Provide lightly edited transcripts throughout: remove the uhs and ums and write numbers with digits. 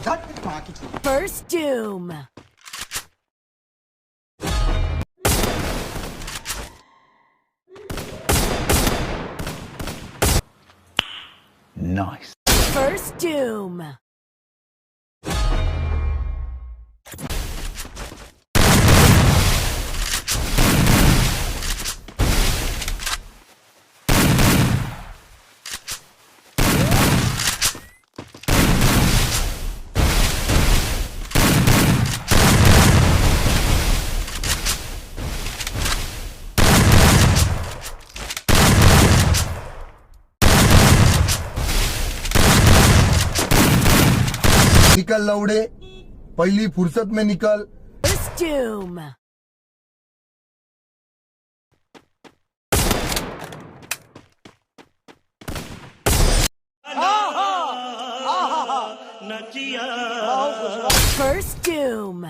First doom. Nice. First doom. निकल लौड़े, पहली फुर्सत में निकल। First doom. First doom.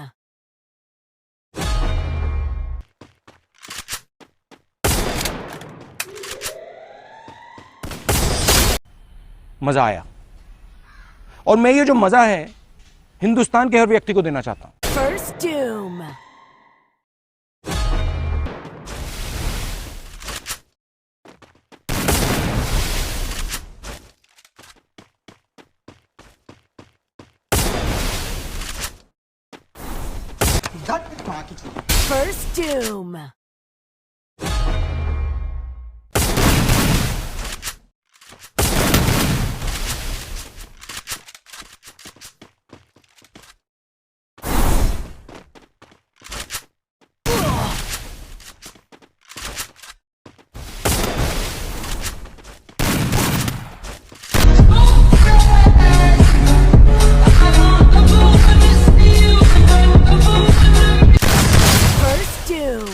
मजा आया और मैं ये जो मजा है हिंदुस्तान के हर व्यक्ति को देना चाहता हूं। First doom. First doom. First doom.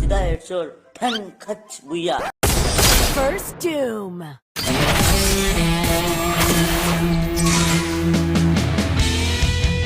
सीधा हेडशॉट ठन खच बुया। First doom.